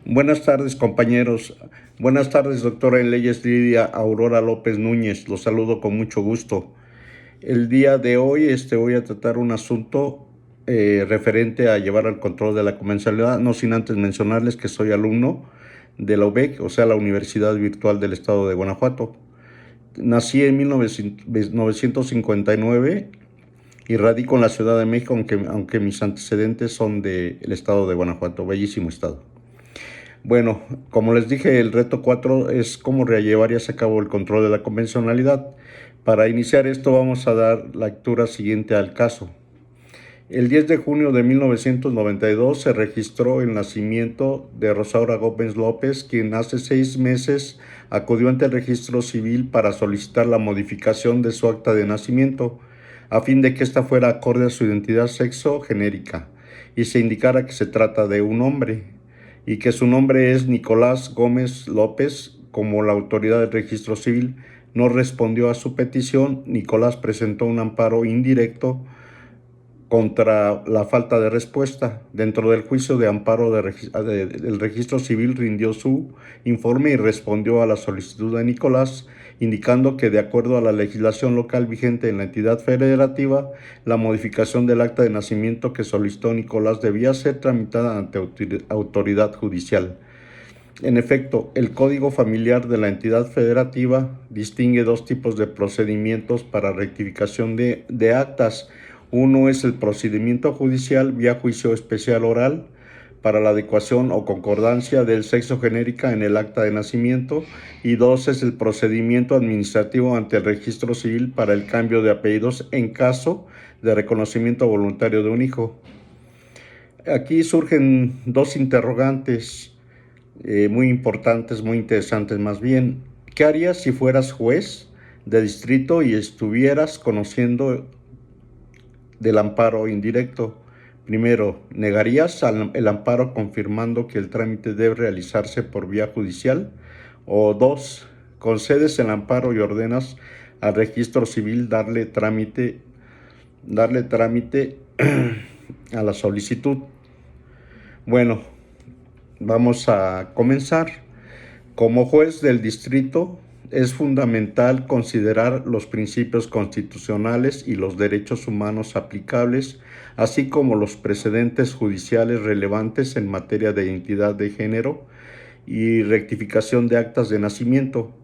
Buenas tardes, compañeros. Buenas tardes, doctora en leyes Lidia Aurora López Núñez. Los saludo con mucho gusto. El día de hoy voy a tratar un asunto referente a llevar al control de la convencionalidad, no sin antes mencionarles que soy alumno de la UVEC, o sea, la Universidad Virtual del Estado de Guanajuato. Nací en 1959 y radico en la Ciudad de México, aunque mis antecedentes son del estado de Guanajuato, bellísimo estado. Bueno, como les dije, el reto 4 es cómo llevar a cabo el control de la convencionalidad. Para iniciar esto vamos a dar lectura siguiente al caso. El 10 de junio de 1992 se registró el nacimiento de Rosaura Gómez López, quien hace 6 meses acudió ante el registro civil para solicitar la modificación de su acta de nacimiento, a fin de que ésta fuera acorde a su identidad sexo-genérica y se indicara que se trata de un hombre y que su nombre es Nicolás Gómez López. Como la autoridad del registro civil no respondió a su petición, Nicolás presentó un amparo indirecto contra la falta de respuesta. Dentro del juicio de amparo del registro civil rindió su informe y respondió a la solicitud de Nicolás, indicando que de acuerdo a la legislación local vigente en la entidad federativa, la modificación del acta de nacimiento que solicitó Nicolás debía ser tramitada ante autoridad judicial. En efecto, el Código Familiar de la entidad federativa distingue dos tipos de procedimientos para rectificación de actas. Uno es el procedimiento judicial vía juicio especial oral para la adecuación o concordancia del sexo genérica en el acta de nacimiento, y dos es el procedimiento administrativo ante el registro civil para el cambio de apellidos en caso de reconocimiento voluntario de un hijo. Aquí surgen dos interrogantes muy importantes, muy interesantes más bien. ¿Qué harías si fueras juez de distrito y estuvieras conociendo del amparo indirecto? Primero, ¿negarías el amparo confirmando que el trámite debe realizarse por vía judicial? O dos, ¿concedes el amparo y ordenas al registro civil darle trámite a la solicitud? Bueno, vamos a comenzar. Como juez del distrito, es fundamental considerar los principios constitucionales y los derechos humanos aplicables, así como los precedentes judiciales relevantes en materia de identidad de género y rectificación de actas de nacimiento.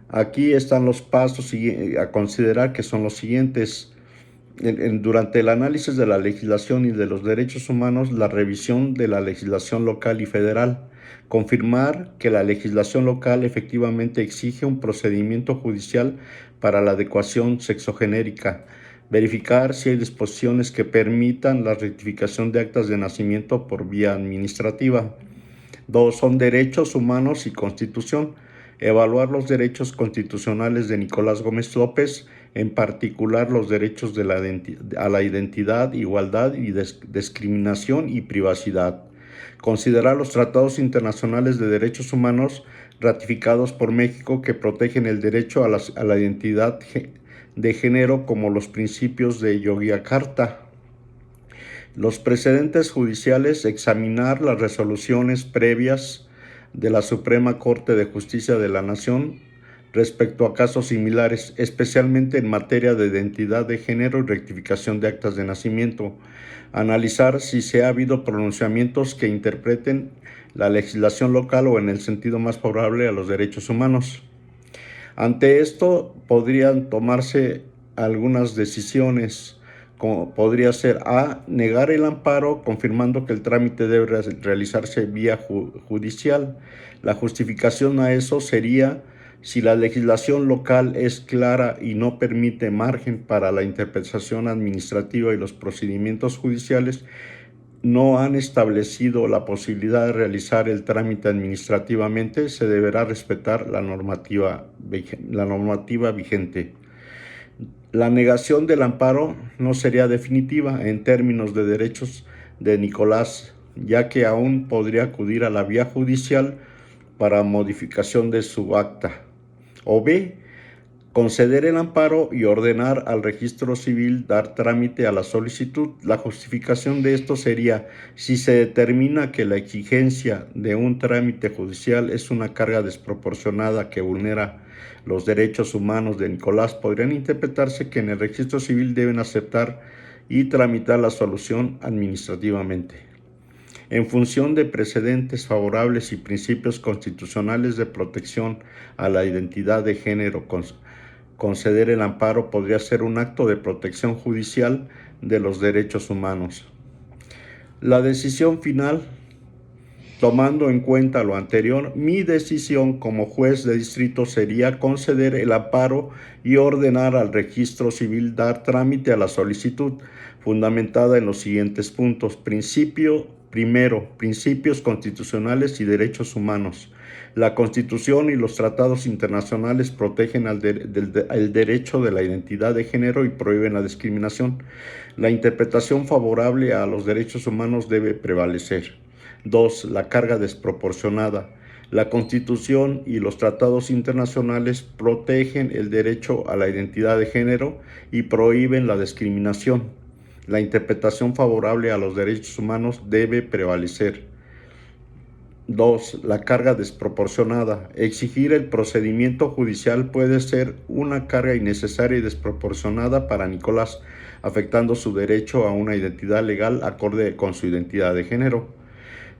Aquí están los pasos a considerar, que son los siguientes. Durante el análisis de la legislación y de los derechos humanos, la revisión de la legislación local y federal. Confirmar que la legislación local efectivamente exige un procedimiento judicial para la adecuación sexogenérica. Verificar si hay disposiciones que permitan la rectificación de actas de nacimiento por vía administrativa. Dos, son derechos humanos y constitución. Evaluar los derechos constitucionales de Nicolás Gómez López, en particular los derechos a la identidad, igualdad y discriminación y privacidad. Considerar los tratados internacionales de derechos humanos ratificados por México que protegen el derecho a la identidad de género, como los principios de Yogyakarta. Los precedentes judiciales, examinar las resoluciones previas de la Suprema Corte de Justicia de la Nación respecto a casos similares, especialmente en materia de identidad de género y rectificación de actas de nacimiento. Analizar si se ha habido pronunciamientos que interpreten la legislación local o en el sentido más favorable a los derechos humanos. Ante esto podrían tomarse algunas decisiones, como podría ser A, negar el amparo confirmando que el trámite debe realizarse vía judicial. La justificación a eso sería: si la legislación local es clara y no permite margen para la interpretación administrativa y los procedimientos judiciales no han establecido la posibilidad de realizar el trámite administrativamente, se deberá respetar la normativa vigente. La negación del amparo no sería definitiva en términos de derechos de Nicolás, ya que aún podría acudir a la vía judicial para modificación de su acta. O B, Conceder el amparo y ordenar al registro civil dar trámite a la solicitud. La justificación de esto sería: si se determina que la exigencia de un trámite judicial es una carga desproporcionada que vulnera los derechos humanos de Nicolás, podrían interpretarse que en el registro civil deben aceptar y tramitar la solución administrativamente. En función de precedentes favorables y principios constitucionales de protección a la identidad de género, conceder el amparo podría ser un acto de protección judicial de los derechos humanos. La decisión final, tomando en cuenta lo anterior, mi decisión como juez de distrito sería conceder el amparo y ordenar al registro civil dar trámite a la solicitud, fundamentada en los siguientes puntos. Primero, principios constitucionales y derechos humanos. La Constitución y los tratados internacionales protegen el derecho de la identidad de género y prohíben la discriminación. La interpretación favorable a los derechos humanos debe prevalecer. 2. La carga desproporcionada. La Constitución y los tratados internacionales protegen el derecho a la identidad de género y prohíben la discriminación. La interpretación favorable a los derechos humanos debe prevalecer. 2. La carga desproporcionada. Exigir el procedimiento judicial puede ser una carga innecesaria y desproporcionada para Nicolás, afectando su derecho a una identidad legal acorde con su identidad de género.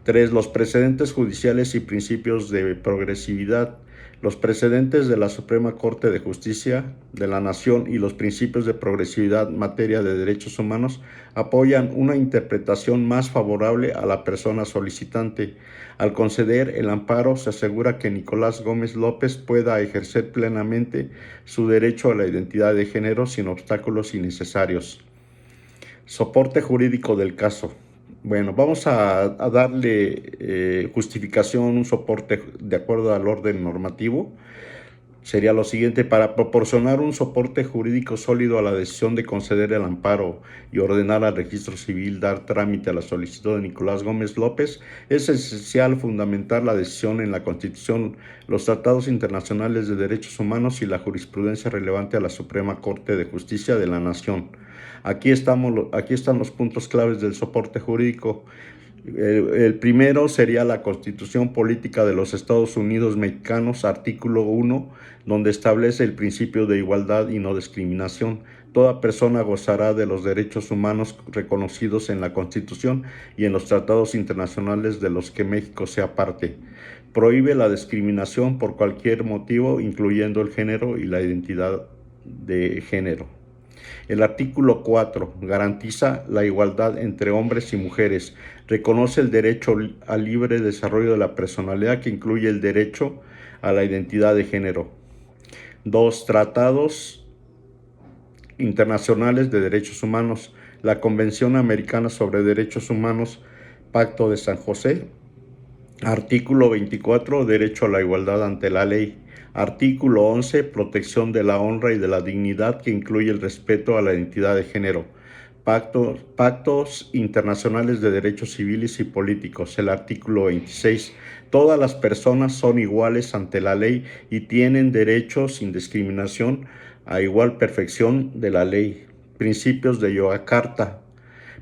3. Los precedentes judiciales y principios de progresividad. Los precedentes de la Suprema Corte de Justicia de la Nación y los principios de progresividad en materia de derechos humanos apoyan una interpretación más favorable a la persona solicitante. Al conceder el amparo, se asegura que Nicolás Gómez López pueda ejercer plenamente su derecho a la identidad de género sin obstáculos innecesarios. Soporte jurídico del caso. Bueno, vamos a darle justificación, un soporte de acuerdo al orden normativo. Sería lo siguiente: para proporcionar un soporte jurídico sólido a la decisión de conceder el amparo y ordenar al registro civil dar trámite a la solicitud de Nicolás Gómez López, es esencial fundamentar la decisión en la Constitución, los tratados internacionales de derechos humanos y la jurisprudencia relevante a la Suprema Corte de Justicia de la Nación. Aquí están los puntos claves del soporte jurídico. El primero sería la Constitución Política de los Estados Unidos Mexicanos, artículo 1, donde establece el principio de igualdad y no discriminación. Toda persona gozará de los derechos humanos reconocidos en la Constitución y en los tratados internacionales de los que México sea parte. Prohíbe la discriminación por cualquier motivo, incluyendo el género y la identidad de género. El artículo 4 garantiza la igualdad entre hombres y mujeres, reconoce el derecho al libre desarrollo de la personalidad, que incluye el derecho a la identidad de género. 2. Tratados internacionales de derechos humanos. La Convención Americana sobre Derechos Humanos, Pacto de San José. Artículo 24, derecho a la igualdad ante la ley. Artículo 11, protección de la honra y de la dignidad, que incluye el respeto a la identidad de género. Pactos internacionales de derechos civiles y políticos. El artículo 26, todas las personas son iguales ante la ley y tienen derecho sin discriminación a igual perfección de la ley. Principios de Yogyakarta.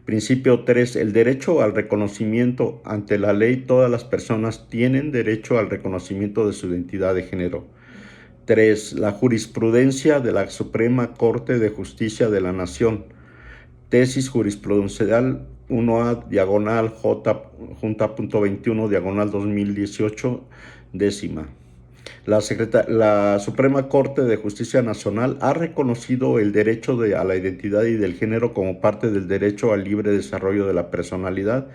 Principio 3. El derecho al reconocimiento ante la ley. Todas las personas tienen derecho al reconocimiento de su identidad de género. 3. La jurisprudencia de la Suprema Corte de Justicia de la Nación. Tesis jurisprudencial 1A, diagonal J.21, diagonal 2018, décima. La Suprema Corte de Justicia Nacional ha reconocido el derecho a la identidad y del género como parte del derecho al libre desarrollo de la personalidad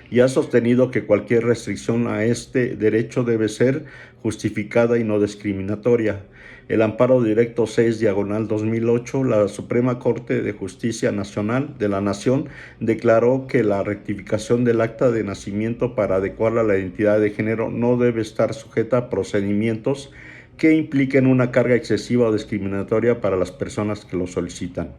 y ha sostenido que cualquier restricción a este derecho debe ser justificada y no discriminatoria. El amparo directo 6, diagonal 2008, la Suprema Corte de Justicia Nacional de la Nación declaró que la rectificación del acta de nacimiento para adecuarla a la identidad de género no debe estar sujeta a procedimientos que impliquen una carga excesiva o discriminatoria para las personas que lo solicitan.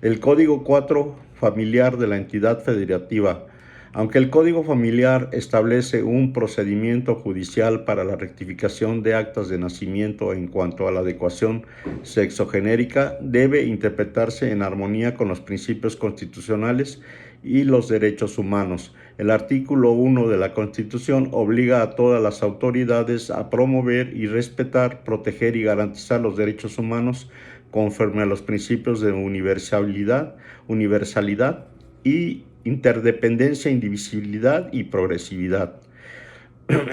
El Código 4 familiar de la entidad federativa. Aunque el Código Familiar establece un procedimiento judicial para la rectificación de actas de nacimiento en cuanto a la adecuación sexogenérica, debe interpretarse en armonía con los principios constitucionales y los derechos humanos. El artículo 1 de la Constitución obliga a todas las autoridades a promover y respetar, proteger y garantizar los derechos humanos conforme a los principios de universalidad y interdependencia, indivisibilidad y progresividad.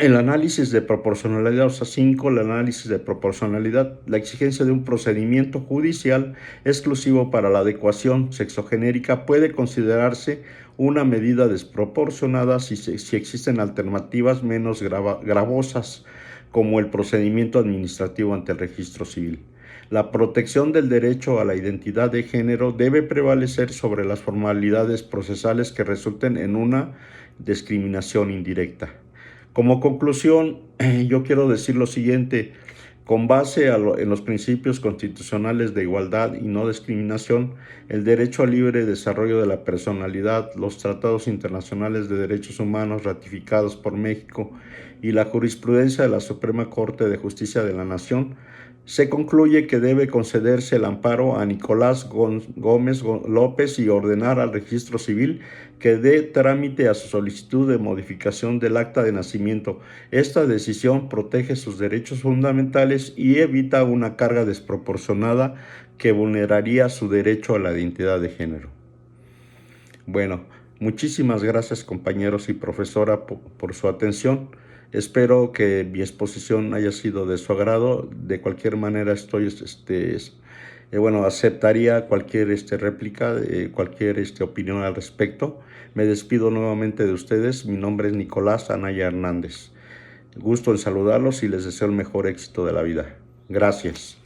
El análisis de proporcionalidad, o sea, 5, el análisis de proporcionalidad, la exigencia de un procedimiento judicial exclusivo para la adecuación sexogenérica puede considerarse una medida desproporcionada si existen alternativas menos gravosas, como el procedimiento administrativo ante el registro civil. La protección del derecho a la identidad de género debe prevalecer sobre las formalidades procesales que resulten en una discriminación indirecta. Como conclusión, yo quiero decir lo siguiente: con base en los principios constitucionales de igualdad y no discriminación, el derecho al libre desarrollo de la personalidad, los tratados internacionales de derechos humanos ratificados por México y la jurisprudencia de la Suprema Corte de Justicia de la Nación, se concluye que debe concederse el amparo a Nicolás Gómez López y ordenar al registro civil que dé trámite a su solicitud de modificación del acta de nacimiento. Esta decisión protege sus derechos fundamentales y evita una carga desproporcionada que vulneraría su derecho a la identidad de género. Bueno, muchísimas gracias, compañeros y profesora, por su atención. Espero que mi exposición haya sido de su agrado. De cualquier manera aceptaría cualquier réplica, cualquier opinión al respecto. Me despido nuevamente de ustedes. Mi nombre es Nicolás Anaya Hernández. Gusto en saludarlos y les deseo el mejor éxito de la vida. Gracias.